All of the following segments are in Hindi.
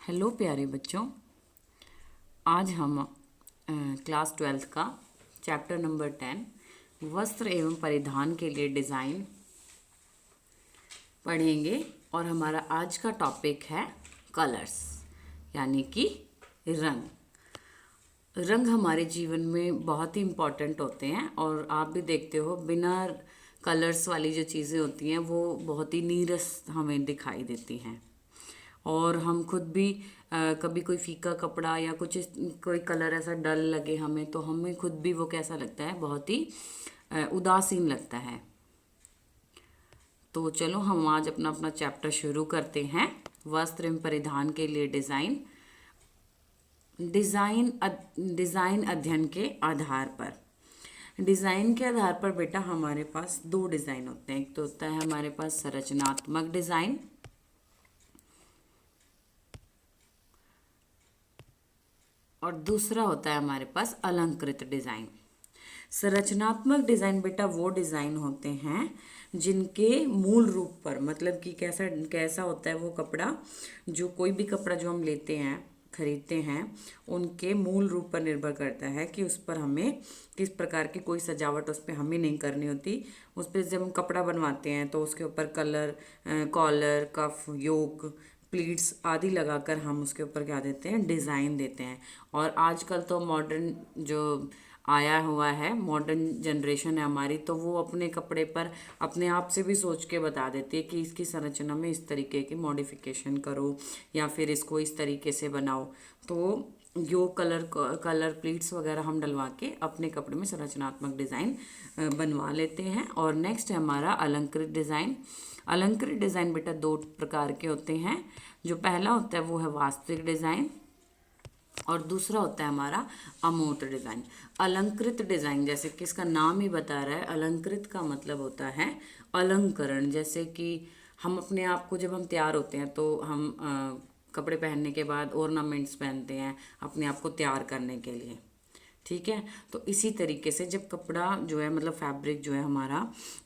हेलो प्यारे बच्चों। आज हम क्लास 12th का चैप्टर नंबर 10 वस्त्र एवं परिधान के लिए डिज़ाइन पढ़ेंगे। और हमारा आज का टॉपिक है कलर्स, यानी कि रंग। रंग हमारे जीवन में बहुत ही इम्पॉर्टेंट होते हैं और आप भी देखते हो बिना कलर्स वाली जो चीज़ें होती हैं वो बहुत ही नीरस हमें दिखाई देती हैं। और हम खुद भी कभी कोई फीका कपड़ा या कोई कलर ऐसा डल लगे हमें, तो हमें खुद भी वो कैसा लगता है, बहुत ही उदासीन लगता है। तो चलो हम आज अपना अपना चैप्टर शुरू करते हैं। वस्त्र एवं परिधान के लिए डिज़ाइन डिज़ाइन डिज़ाइन अध्ययन के आधार पर। डिज़ाइन के आधार पर बेटा हमारे पास दो डिज़ाइन होते हैं। एक तो होता है हमारे पास संरचनात्मक डिज़ाइन और दूसरा होता है हमारे पास अलंकृत डिज़ाइन। संरचनात्मक डिज़ाइन बेटा वो डिज़ाइन होते हैं जिनके मूल रूप पर, मतलब कि कैसा कैसा होता है वो कपड़ा, जो कोई भी कपड़ा जो हम लेते हैं खरीदते हैं, उनके मूल रूप पर निर्भर करता है कि उस पर हमें किस प्रकार की कोई सजावट उस पर हमें नहीं करनी होती। उस पर जब हम कपड़ा बनवाते हैं तो उसके ऊपर कलर, कॉलर, कफ, योक, प्लीट्स आदि लगाकर हम उसके ऊपर क्या देते हैं, डिज़ाइन देते हैं। और आजकल तो मॉडर्न जो आया हुआ है, मॉडर्न जनरेशन है हमारी, तो वो अपने कपड़े पर अपने आप से भी सोच के बता देती है कि इसकी संरचना में इस तरीके की मॉडिफिकेशन करो या फिर इसको इस तरीके से बनाओ। तो जो कलर प्लीट्स वगैरह हम डलवा के अपने कपड़े में संरचनात्मक डिज़ाइन बनवा लेते हैं। और नेक्स्ट है हमारा अलंकृत डिज़ाइन। अलंकृत डिज़ाइन बेटा दो प्रकार के होते हैं। जो पहला होता है वो है वास्तविक डिज़ाइन और दूसरा होता है हमारा अमूर्त डिज़ाइन। अलंकृत डिज़ाइन जैसे कि इसका नाम ही बता रहा है, अलंकृत का मतलब होता है अलंकरण। जैसे कि हम अपने आप को, जब हम तैयार होते हैं तो हम कपड़े पहनने के बाद ऑर्नामेंट्स पहनते हैं अपने आप को तैयार करने के लिए, ठीक है। तो इसी तरीके से जब कपड़ा जो है, मतलब फैब्रिक जो है हमारा,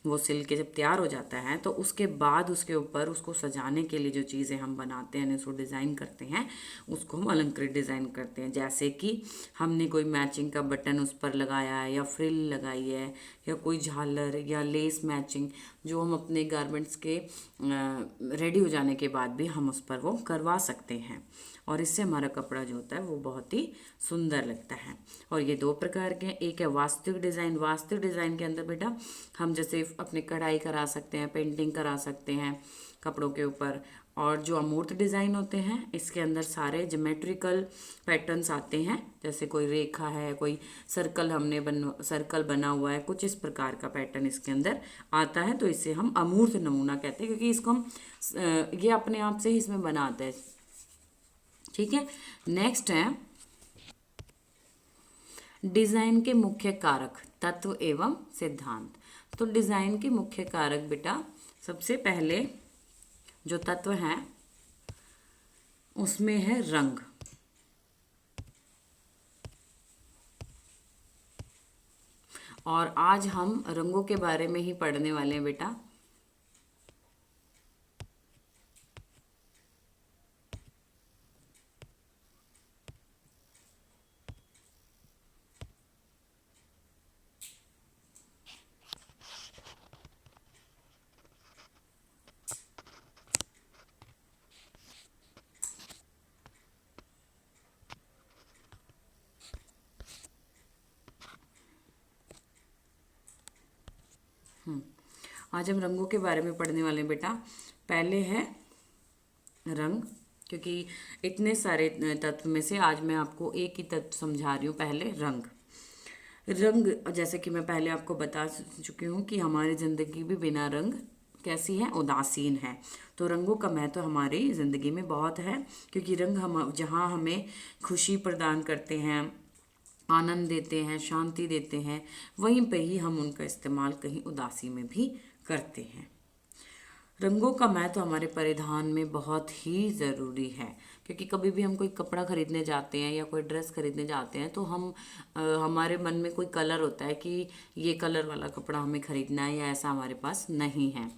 वो सिल के जब तैयार हो जाता है तो उसके बाद उसके ऊपर उसको सजाने के लिए जो चीज़ें हम बनाते हैं, उसको डिज़ाइन करते हैं, उसको हम अलंकृत डिज़ाइन करते हैं। जैसे कि हमने कोई मैचिंग का बटन उस पर लगाया है या फ्रिल लगाई है या कोई झालर या लेस मैचिंग, जो हम अपने गारमेंट्स के रेडी हो जाने के बाद भी हम उस पर वो करवा सकते हैं। और इससे हमारा कपड़ा जो होता है वो बहुत ही सुंदर लगता है। और ये दो प्रकार के हैं। एक है वास्तविक डिज़ाइन। वास्तविक डिज़ाइन के अंदर बेटा हम जैसे अपने कढ़ाई करा सकते हैं, पेंटिंग करा सकते हैं कपड़ों के ऊपर। और जो अमूर्त डिज़ाइन होते हैं, इसके अंदर सारे ज्योमेट्रिकल पैटर्न्स आते हैं, जैसे कोई रेखा है, कोई सर्कल बना हुआ है, कुछ इस प्रकार का पैटर्न इसके अंदर आता है। तो इसे हम अमूर्त नमूना कहते हैं, क्योंकि इसको हम ये अपने आप से ही इसमें बनाते हैं, ठीक है। नेक्स्ट है डिज़ाइन के मुख्य कारक, तत्व एवं सिद्धांत। तो डिज़ाइन के मुख्य कारक बेटा, सबसे पहले जो तत्व हैं उसमें है रंग। और आज हम रंगों के बारे में ही पढ़ने वाले हैं बेटा। आज हम रंगों के बारे में पढ़ने वाले हैं बेटा। पहले है रंग, क्योंकि इतने सारे तत्व में से आज मैं आपको एक ही तत्व समझा रही हूँ। पहले रंग। रंग जैसे कि मैं पहले आपको बता चुकी हूँ कि हमारी ज़िंदगी भी बिना रंग कैसी है, उदासीन है। तो रंगों का महत्व हमारी ज़िंदगी में बहुत है, क्योंकि रंग हम जहाँ हमें खुशी प्रदान करते हैं, आनंद देते हैं, शांति देते हैं, वहीं पे ही हम उनका इस्तेमाल कहीं उदासी में भी करते हैं। रंगों का महत्व हमारे परिधान में बहुत ही ज़रूरी है, क्योंकि कभी भी हम कोई कपड़ा खरीदने जाते हैं या कोई ड्रेस खरीदने जाते हैं तो हमारे मन में कोई कलर होता है कि ये कलर वाला कपड़ा हमें खरीदना है, या ऐसा हमारे पास नहीं है।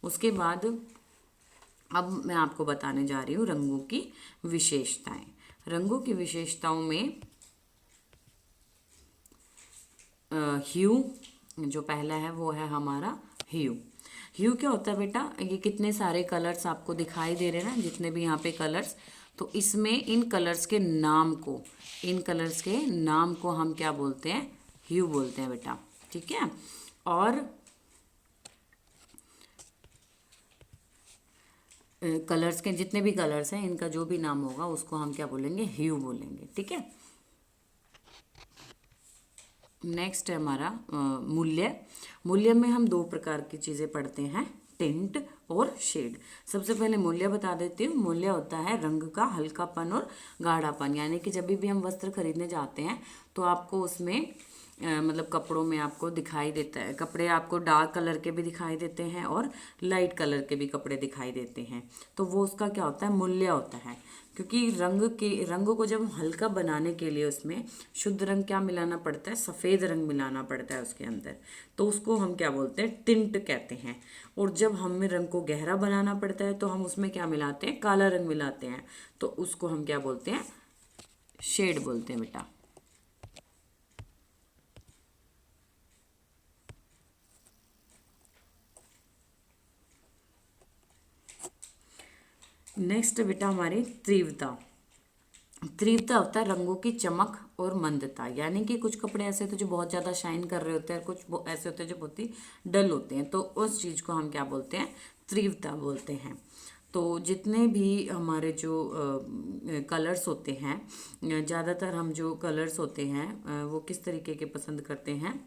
उसके बाद अब मैं आपको बताने जा रही हूँ रंगों की विशेषताएं। रंगों की विशेषताओं में ह्यू जो पहला है वो है हमारा ह्यू। ह्यू क्या होता है बेटा, ये कितने सारे कलर्स आपको दिखाई दे रहे हैं ना, जितने भी यहाँ पे कलर्स, तो इसमें इन कलर्स के नाम को, इन कलर्स के नाम को हम क्या बोलते हैं, ह्यू बोलते हैं बेटा, ठीक है। और कलर्स के जितने भी कलर्स हैं इनका जो भी नाम होगा उसको हम क्या बोलेंगे, ह्यू बोलेंगे, ठीक है। नेक्स्ट है हमारा मूल्य। मूल्य में हम दो प्रकार की चीज़ें पढ़ते हैं, टिंट और शेड। सबसे पहले मूल्य बता देती हूँ। मूल्य होता है रंग का हल्कापन और गाढ़ापन, यानी कि जब भी हम वस्त्र खरीदने जाते हैं तो आपको उसमें मतलब कपड़ों में आपको दिखाई देता है, कपड़े आपको डार्क कलर के भी दिखाई देते हैं और लाइट कलर के भी कपड़े दिखाई देते हैं, तो वो उसका क्या होता है, मूल्य होता है। क्योंकि रंगों को जब हल्का बनाने के लिए उसमें शुद्ध रंग क्या मिलाना पड़ता है, सफ़ेद रंग मिलाना पड़ता है उसके अंदर, तो उसको हम क्या बोलते हैं, टिंट कहते हैं। और जब हमें रंग को गहरा बनाना पड़ता है तो हम उसमें क्या मिलाते हैं, काला रंग मिलाते हैं, तो उसको हम क्या बोलते हैं, शेड बोलते हैं बेटा। नेक्स्ट बेटा हमारी तीव्रता। तीव्रता होता है रंगों की चमक और मंदता, यानी कि कुछ कपड़े ऐसे होते हैं जो बहुत ज़्यादा शाइन कर रहे होते हैं, कुछ ऐसे होते हैं जो बहुत ही डल होते हैं, तो उस चीज़ को हम क्या बोलते हैं, तीव्रता बोलते हैं। तो जितने भी हमारे जो कलर्स होते हैं, ज़्यादातर हम जो कलर्स होते हैं वो किस तरीके के पसंद करते हैं,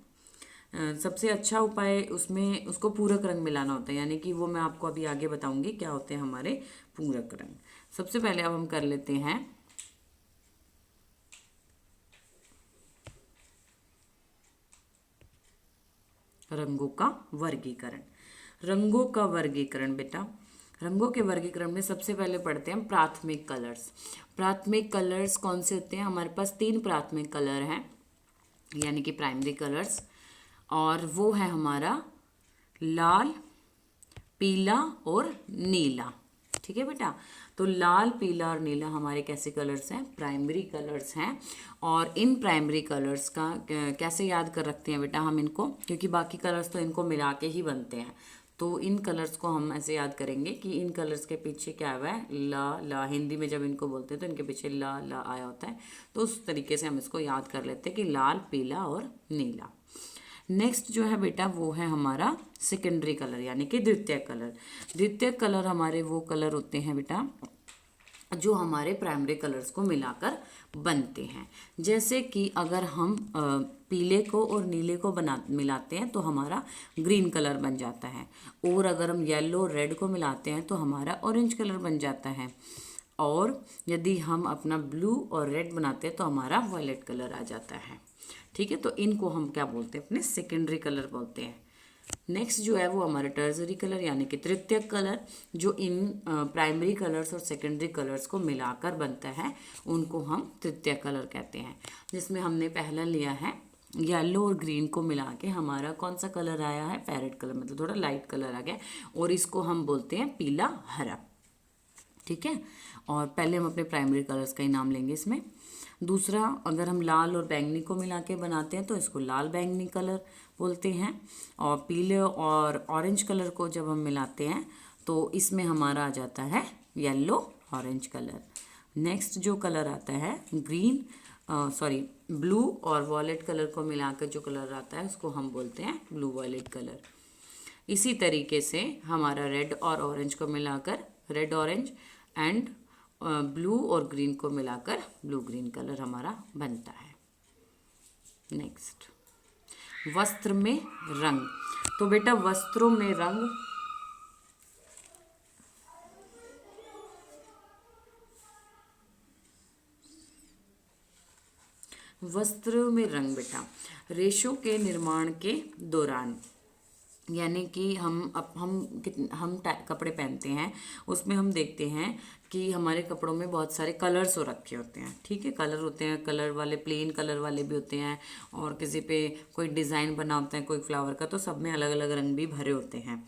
सबसे अच्छा उपाय उसमें उसको पूरक रंग मिलाना होता है, यानी कि वो मैं आपको अभी आगे बताऊंगी क्या होते हैं हमारे पूरक रंग। सबसे पहले अब हम कर लेते हैं रंगों का वर्गीकरण। रंगों का वर्गीकरण बेटा, रंगों के वर्गीकरण में सबसे पहले पढ़ते हैं प्राथमिक कलर्स। प्राथमिक कलर्स कौन से होते हैं, हमारे पास 3 प्राथमिक कलर हैं, यानी कि प्राइमरी कलर्स, और वो है हमारा लाल, पीला और नीला, ठीक है बेटा। तो लाल, पीला और नीला हमारे कैसे कलर्स हैं, प्राइमरी कलर्स हैं। और इन प्राइमरी कलर्स का कैसे याद कर रखते हैं बेटा हम इनको, क्योंकि बाकी कलर्स तो इनको मिला के ही बनते हैं, तो इन कलर्स को हम ऐसे याद करेंगे कि इन कलर्स के पीछे क्या हुआ है, ला ला, हिंदी में जब इनको बोलते हैं तो इनके पीछे ला ला आया होता है, तो उस तरीके से हम इसको याद कर लेते हैं कि लाल, पीला और नीला। नेक्स्ट जो है बेटा वो है हमारा सेकेंडरी कलर, यानी कि द्वितीय कलर। द्वितीय कलर हमारे वो कलर होते हैं बेटा जो हमारे प्राइमरी कलर्स को मिलाकर बनते हैं। जैसे कि अगर हम पीले को और नीले को मिलाते हैं तो हमारा ग्रीन कलर बन जाता है, और अगर हम येलो और रेड को मिलाते हैं तो हमारा ऑरेंज कलर बन जाता है, और यदि हम अपना ब्लू और रेड बनाते हैं तो हमारा वायलेट कलर आ जाता है, ठीक है। तो इनको हम क्या बोलते हैं, अपने सेकेंडरी कलर बोलते हैं। नेक्स्ट जो है वो हमारा टर्सरी कलर, यानी कि तृतीयक कलर, जो इन प्राइमरी कलर्स और सेकेंडरी कलर्स को मिलाकर बनता है, उनको हम तृतीयक कलर कहते हैं। जिसमें हमने पहला लिया है येलो और ग्रीन को मिला के हमारा कौन सा कलर आया है, पैरेट कलर, मतलब थोड़ा लाइट कलर आ गया, और इसको हम बोलते हैं पीला हरा, ठीक है। और पहले हम अपने प्राइमरी कलर्स का ही नाम लेंगे इसमें। दूसरा, अगर हम लाल और बैंगनी को मिला के बनाते हैं तो इसको लाल बैंगनी कलर बोलते हैं, और पीले और ऑरेंज कलर को जब हम मिलाते हैं तो इसमें हमारा आ जाता है येलो ऑरेंज कलर। नेक्स्ट जो कलर आता है ग्रीन, ब्लू और वॉयलेट कलर को मिलाकर जो कलर आता है उसको हम बोलते हैं ब्लू वॉयलेट कलर। इसी तरीके से हमारा रेड और ऑरेंज को मिलाकर रेड ऑरेंज, एंड ब्लू और ग्रीन को मिलाकर ब्लू ग्रीन कलर हमारा बनता है। नेक्स्ट, वस्त्र में रंग। तो बेटा वस्त्रों में रंग, वस्त्रों में रंग बेटा रेशों के निर्माण के दौरान यानी कि हम कपड़े पहनते हैं, उसमें हम देखते हैं कि हमारे कपड़ों में बहुत सारे कलर्स हो रखे होते हैं। ठीक है, कलर होते हैं, कलर वाले प्लेन कलर वाले भी होते हैं, और किसी पे कोई डिज़ाइन बना होता है कोई फ्लावर का, तो सब में अलग अलग रंग भी भरे होते हैं।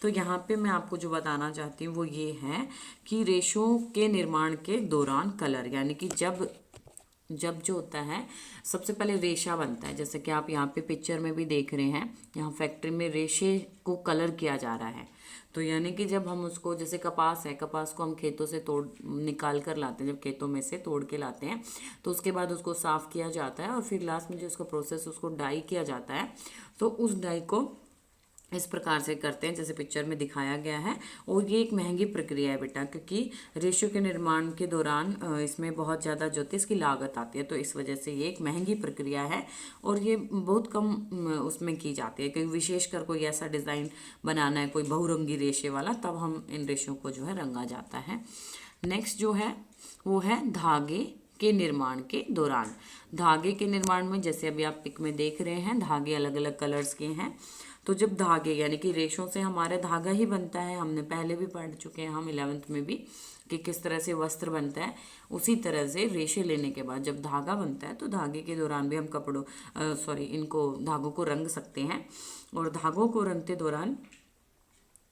तो यहाँ पे मैं आपको जो बताना चाहती हूँ वो ये है कि रेशों के निर्माण के दौरान कलर, यानी कि जब जब जो होता है सबसे पहले रेशा बनता है, जैसे कि आप यहाँ पे पिक्चर में भी देख रहे हैं, यहाँ फैक्ट्री में रेशे को कलर किया जा रहा है। तो यानी कि जब हम उसको, जैसे कपास है, कपास को हम खेतों से तोड़ निकाल कर लाते हैं, जब खेतों में से तोड़ के लाते हैं तो उसके बाद उसको साफ़ किया जाता है, और फिर लास्ट में जो उसका प्रोसेस उसको डाई किया जाता है। तो उस डाई को इस प्रकार से करते हैं जैसे पिक्चर में दिखाया गया है। और ये एक महंगी प्रक्रिया है बेटा, क्योंकि रेशो के निर्माण के दौरान इसमें बहुत ज़्यादा जो होती है इसकी लागत आती है, तो इस वजह से ये एक महंगी प्रक्रिया है, और ये बहुत कम उसमें की जाती है, क्योंकि विशेषकर कोई ऐसा डिज़ाइन बनाना है कोई बहुरंगी रेशे वाला, तब हम इन रेशों को जो है रंगा जाता है। नेक्स्ट जो है वो है धागे के निर्माण के दौरान। धागे के निर्माण में जैसे अभी आप पिक में देख रहे हैं, धागे अलग अलग कलर्स के हैं। तो जब धागे, यानी कि रेशों से हमारा धागा ही बनता है, हमने पहले भी पढ़ चुके हैं हम 11th में भी कि किस तरह से वस्त्र बनता है। उसी तरह से रेशे लेने के बाद जब धागा बनता है तो धागे के दौरान भी हम इनको धागों को रंग सकते हैं। और धागों को रंगते दौरान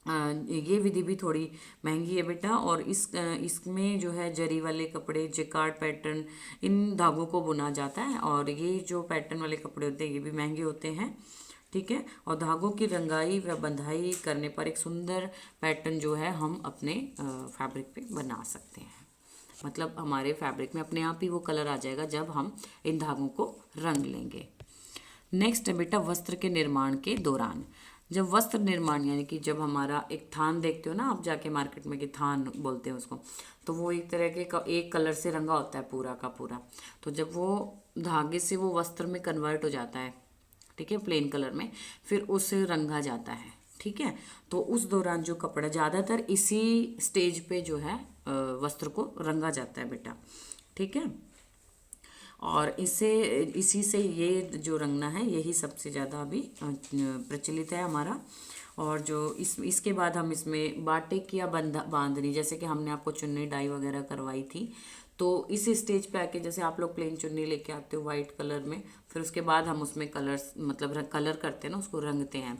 ये विधि भी थोड़ी महंगी है बेटा, और इसमें जो है जरी वाले कपड़े, जिकार्ड पैटर्न, इन धागों को बुना जाता है, और ये जो पैटर्न वाले कपड़े होते हैं ये भी महंगे होते हैं। ठीक है, और धागों की रंगाई व बंधाई करने पर एक सुंदर पैटर्न जो है हम अपने फैब्रिक पे बना सकते हैं। मतलब हमारे फैब्रिक में अपने आप ही वो कलर आ जाएगा जब हम इन धागों को रंग लेंगे। नेक्स्ट है बेटा वस्त्र के निर्माण के दौरान। जब वस्त्र निर्माण, यानी कि जब हमारा एक थान देखते हो ना आप जाके मार्केट में, कि थान बोलते हैं उसको, तो वो एक तरह के एक कलर से रंगा होता है पूरा का पूरा। तो जब वो धागे से वो वस्त्र में कन्वर्ट हो जाता है, ठीक है, प्लेन कलर में, फिर उसे रंगा जाता है। ठीक है, तो उस दौरान जो कपड़ा, ज़्यादातर इसी स्टेज पे जो है वस्त्र को रंगा जाता है बेटा। ठीक है, और इसी से ये जो रंगना है यही सबसे ज़्यादा अभी प्रचलित है हमारा। और जो इसके बाद हम इसमें बाटिक या बांधनी, जैसे कि हमने आपको चुन्नी डाई वगैरह करवाई थी, तो इस स्टेज पे आके जैसे आप लोग प्लेन चुन्नी लेके आते हो वाइट कलर में, फिर उसके बाद हम उसमें कलर्स मतलब कलर करते हैं ना, उसको रंगते हैं,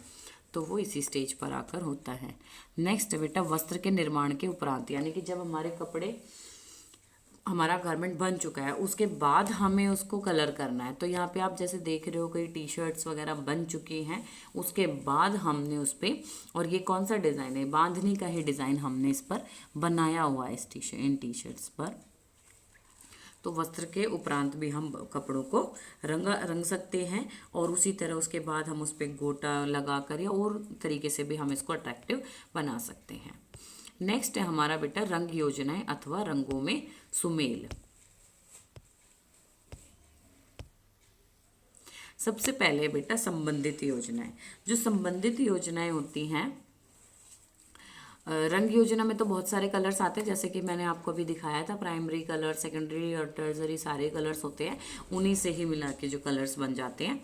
तो वो इसी स्टेज पर आकर होता है। नेक्स्ट बेटा वस्त्र के निर्माण के उपरांत, यानी कि जब हमारे कपड़े, हमारा गारमेंट बन चुका है उसके बाद हमें उसको कलर करना है। तो यहाँ पे आप जैसे देख रहे हो कई टी शर्ट्स वगैरह बन चुकी हैं, उसके बाद हमने उस पर, और ये कौन सा डिज़ाइन है, बांधनी का ही डिज़ाइन हमने इस पर बनाया हुआ है इन टी शर्ट्स पर। तो वस्त्र के उपरांत भी हम कपड़ों को रंग सकते हैं, और उसी तरह उसके बाद हम उस पर गोटा लगा कर या और तरीके से भी हम इसको अट्रैक्टिव बना सकते हैं। नेक्स्ट है हमारा बेटा रंग योजनाएं अथवा रंगों में सुमेल। सबसे पहले बेटा संबंधित योजनाएं। जो संबंधित योजनाएं होती हैं, रंग योजना में तो बहुत सारे कलर्स आते हैं, जैसे कि मैंने आपको अभी दिखाया था, प्राइमरी कलर, सेकेंडरी और टर्सरी सारे कलर्स होते हैं, उन्हीं से ही मिला के जो कलर्स बन जाते हैं।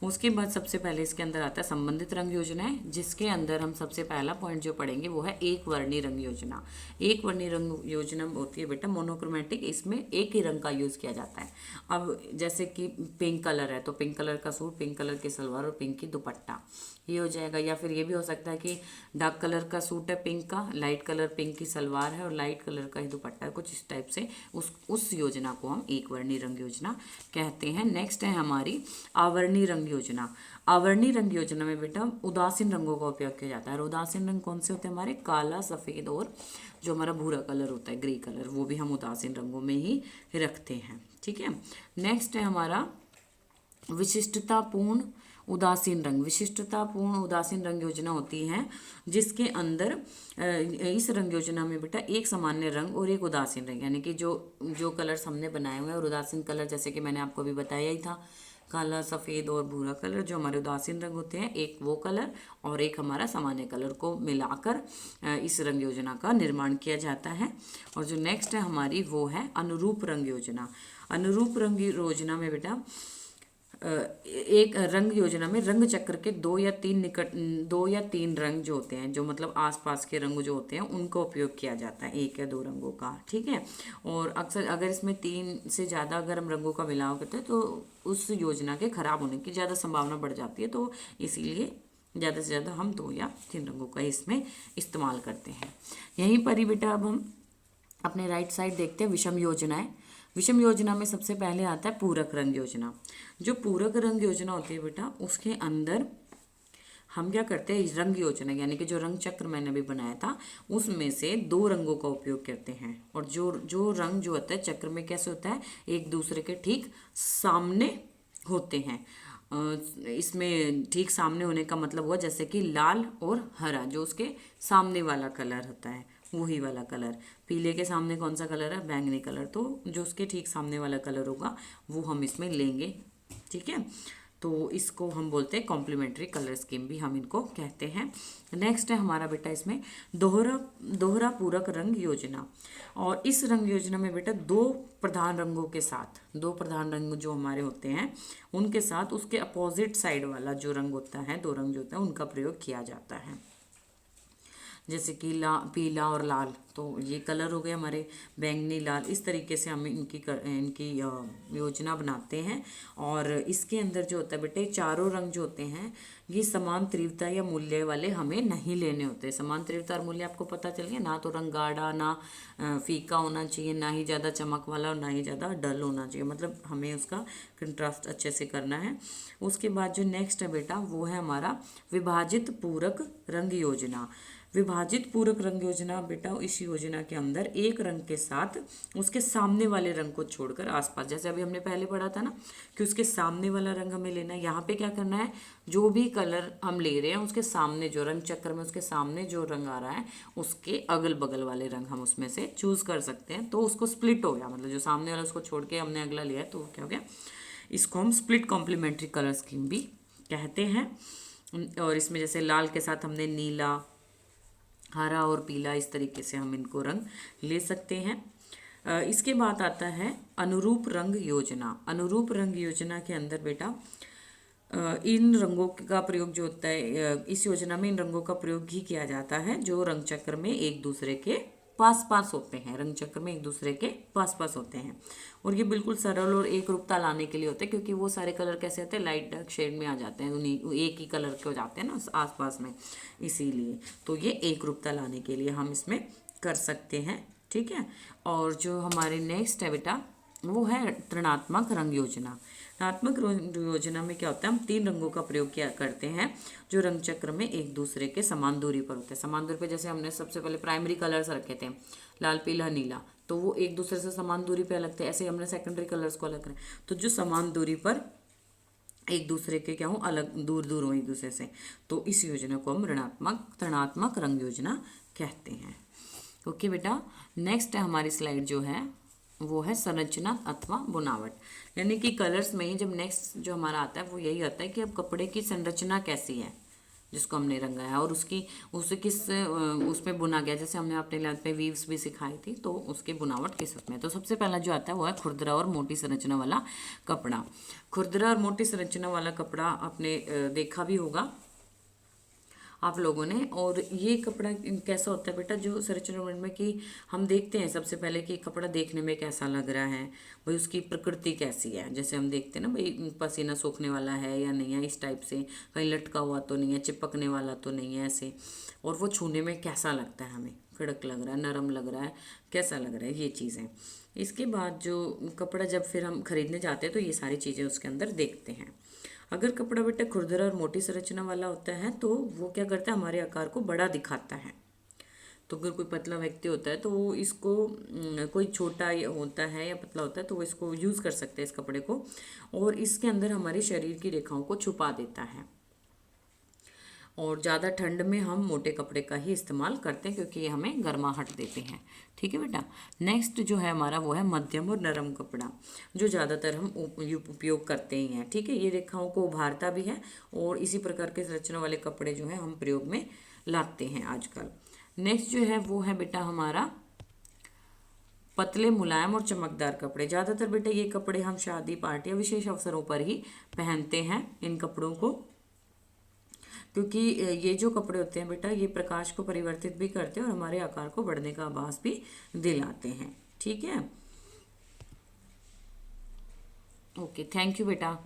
उसके बाद सबसे पहले इसके अंदर आता है संबंधित रंग योजनाएं, जिसके अंदर हम सबसे पहला पॉइंट जो पढ़ेंगे वो है एक वर्णी रंग योजना। एक वर्णी रंग योजना होती है बेटा मोनोक्रोमेटिक, इसमें एक ही रंग का यूज़ किया जाता है। अब जैसे कि पिंक कलर है तो पिंक कलर का सूट, पिंक कलर की सलवार और पिंक की दुपट्टा, ये हो जाएगा। या फिर ये भी हो सकता है कि डार्क कलर का सूट है पिंक का, लाइट कलर पिंक की सलवार है और लाइट कलर का ही दुपट्टा है, कुछ इस टाइप से उस योजना को हम एक वर्णी रंग योजना कहते हैं। नेक्स्ट है हमारी आवर्णी रंग योजना। आवर्णी रंग योजना में बेटा उदासीन रंगों का उपयोग किया जाता है। और उदासीन रंग कौन से होते हैं हमारे, काला, सफ़ेद और जो हमारा भूरा कलर होता है, ग्रे कलर, वो भी हम उदासीन रंगों में ही रखते हैं। ठीक है, नेक्स्ट है हमारा विशिष्टतापूर्ण उदासीन रंग। विशिष्टतापूर्ण उदासीन रंग योजना होती है जिसके अंदर इस रंग योजना में बेटा एक सामान्य रंग और एक उदासीन रंग, यानी कि जो कलर्स हमने बनाए हुए हैं, और उदासीन कलर जैसे कि मैंने आपको अभी बताया ही था, काला, सफ़ेद और भूरा कलर जो हमारे उदासीन रंग होते हैं, एक वो कलर और एक हमारा सामान्य कलर को मिलाकर इस रंग योजना का निर्माण किया जाता है। और जो नेक्स्ट है हमारी वो है अनुरूप रंग योजना। अनुरूप रंग योजना में बेटा एक रंग योजना में रंग चक्र के दो या तीन रंग जो होते हैं, जो मतलब आसपास के रंग जो होते हैं उनका उपयोग किया जाता है, एक या दो रंगों का, ठीक है। और अक्सर अगर इसमें तीन से ज़्यादा अगर हम रंगों का मिलाव करते हैं तो उस योजना के खराब होने की ज़्यादा संभावना बढ़ जाती है, तो इसीलिए ज़्यादा से ज़्यादा हम दो या तीन रंगों का इसमें इस्तेमाल करते हैं। यहीं पर ही बेटा अब हम अपने राइट साइड देखते हैं विषम योजनाएं। विषम योजना में सबसे पहले आता है पूरक रंग योजना। जो पूरक रंग योजना होती है बेटा, उसके अंदर हम क्या करते हैं, रंग योजना यानी कि जो रंग चक्र मैंने अभी बनाया था उसमें से दो रंगों का उपयोग करते हैं। और जो जो रंग जो होता है चक्र में कैसे होता है, एक दूसरे के ठीक सामने होते हैं। इसमें ठीक सामने होने का मतलब हुआ जैसे कि लाल और हरा, जो उसके सामने वाला कलर होता है वही वाला कलर। पीले के सामने कौन सा कलर है, बैंगनी कलर, तो जो उसके ठीक सामने वाला कलर होगा वो हम इसमें लेंगे, ठीक है। तो इसको हम बोलते हैं कॉम्प्लीमेंट्री कलर स्कीम भी हम इनको कहते हैं। नेक्स्ट है हमारा बेटा इसमें दोहरा पूरक रंग योजना। और इस रंग योजना में बेटा दो प्रधान रंगों के साथ, दो प्रधान रंग जो हमारे होते हैं उनके साथ उसके अपोजिट साइड वाला जो रंग होता है, दो रंग जो होता है उनका प्रयोग किया जाता है। जैसे कि पीला और लाल, तो ये कलर हो गए हमारे, बैंगनी लाल, इस तरीके से हम इनकी योजना बनाते हैं। और इसके अंदर जो होता है बेटे चारों रंग जो होते हैं ये समान तीव्रता या मूल्य वाले हमें नहीं लेने होते। समान तीव्रता और मूल्य आपको पता चल गया ना, तो रंग गाढ़ा ना फीका होना चाहिए, ना ही ज़्यादा चमक वाला और ना ही ज़्यादा डल होना चाहिए, मतलब हमें उसका कंट्रास्ट अच्छे से करना है। उसके बाद जो नेक्स्ट है बेटा वो है हमारा विभाजित पूरक रंग योजना। विभाजित पूरक रंग योजना बेटा इस योजना के अंदर एक रंग के साथ उसके सामने वाले रंग को छोड़कर आसपास, जैसे अभी हमने पहले पढ़ा था ना कि उसके सामने वाला रंग हमें लेना है, यहाँ पे क्या करना है, जो भी कलर हम ले रहे हैं उसके सामने जो रंग चक्र में उसके सामने जो रंग आ रहा है उसके अगल बगल वाले रंग हम उसमें से चूज कर सकते हैं। तो उसको स्प्लिट हो गया, मतलब जो सामने वाला उसको छोड़ के हमने अगला लिया है तो क्या हो गया, इसको हम स्प्लिट कॉम्प्लीमेंट्री कलर स्कीम भी कहते हैं। और इसमें जैसे लाल के साथ हमने नीला, हरा और पीला, इस तरीके से हम इनको रंग ले सकते हैं। इसके बाद आता है अनुरूप रंग योजना। अनुरूप रंग योजना के अंदर बेटा इन रंगों का प्रयोग जो होता है, इस योजना में इन रंगों का प्रयोग ही किया जाता है जो रंग चक्र में एक दूसरे के पास पास होते हैं, रंग चक्र में एक दूसरे के पास पास होते हैं। और ये बिल्कुल सरल और एक रूपता लाने के लिए होते हैं, क्योंकि वो सारे कलर कैसे होते हैं, लाइट डार्क शेड में आ जाते हैं, उन्हीं एक ही कलर के हो जाते हैं ना आसपास में, इसीलिए तो ये एक रूपता लाने के लिए हम इसमें कर सकते हैं, ठीक है। और जो हमारे नेक्स्ट है बेटा वो है ऋणात्मक रंग योजना। ऋणात्मक रंग योजना में क्या होता है, हम तीन रंगों का प्रयोग किया करते हैं जो रंग चक्र में एक दूसरे के समान दूरी पर होते हैं। समान दूरी पर जैसे हमने सबसे पहले प्राइमरी कलर्स रखे थे लाल पीला नीला, तो वो एक दूसरे से समान दूरी पर अलग थे, ऐसे हमने सेकेंडरी कलर्स को अलग करें, तो जो समान दूरी पर एक दूसरे के क्या हो, अलग दूर दूर हो एक दूसरे से, तो इस योजना को हम ऋणात्मक रंग योजना कहते हैं। ओके बेटा, नेक्स्ट है हमारी स्लाइड जो है वो है संरचना अथवा बुनावट, यानी कि कलर्स में ही जब नेक्स्ट जो हमारा आता है वो यही आता है कि अब कपड़े की संरचना कैसी है जिसको हमने रंगा है, और उसे किस उसमें बुना गया, जैसे हमने अपने लैब पे वीव्स भी सिखाई थी, तो उसकी बुनावट किस उसमें। तो सबसे पहला जो आता है वो है खुरदरा और मोटी संरचना वाला कपड़ा। खुरदरा और मोटी संरचना वाला कपड़ा आपने देखा भी होगा आप लोगों ने। और ये कपड़ा कैसा होता है बेटा, जो संरचना में कि हम देखते हैं सबसे पहले कि कपड़ा देखने में कैसा लग रहा है, भाई उसकी प्रकृति कैसी है, जैसे हम देखते हैं ना भाई पसीना सूखने वाला है या नहीं है, इस टाइप से, कहीं लटका हुआ तो नहीं है, चिपकने वाला तो नहीं है, ऐसे। और वो छूने में कैसा लगता है, हमें कड़क लग रहा है, नरम लग रहा है, कैसा लग रहा है, ये चीज़ें। इसके बाद जो कपड़ा जब फिर हम खरीदने जाते हैं तो ये सारी चीज़ें उसके अंदर देखते हैं। अगर कपड़ा बेटा खुरदरा और मोटी संरचना वाला होता है तो वो क्या करता है, हमारे आकार को बड़ा दिखाता है। तो अगर कोई पतला व्यक्ति होता है तो वो इसको कोई छोटा होता है या पतला होता है तो वो इसको यूज़ कर सकते हैं इस कपड़े को, और इसके अंदर हमारे शरीर की रेखाओं को छुपा देता है। और ज़्यादा ठंड में हम मोटे कपड़े का ही इस्तेमाल करते हैं क्योंकि ये हमें गर्माहट देते हैं, ठीक है बेटा। नेक्स्ट जो है हमारा वो है मध्यम और नरम कपड़ा, जो ज़्यादातर हम उपयोग करते ही हैं, ठीक है। ये रेखाओं को उभारता भी है और इसी प्रकार के संरचना वाले कपड़े जो है हम प्रयोग में लाते हैं आजकल। नेक्स्ट जो है वो है बेटा हमारा पतले, मुलायम और चमकदार कपड़े। ज़्यादातर बेटा ये कपड़े हम शादी, पार्टी या विशेष अवसरों पर ही पहनते हैं इन कपड़ों को, क्योंकि ये जो कपड़े होते हैं बेटा ये प्रकाश को परिवर्तित भी करते हैं और हमारे आकार को बढ़ने का आभास भी दिलाते हैं। ठीक है, ओके, थैंक यू बेटा।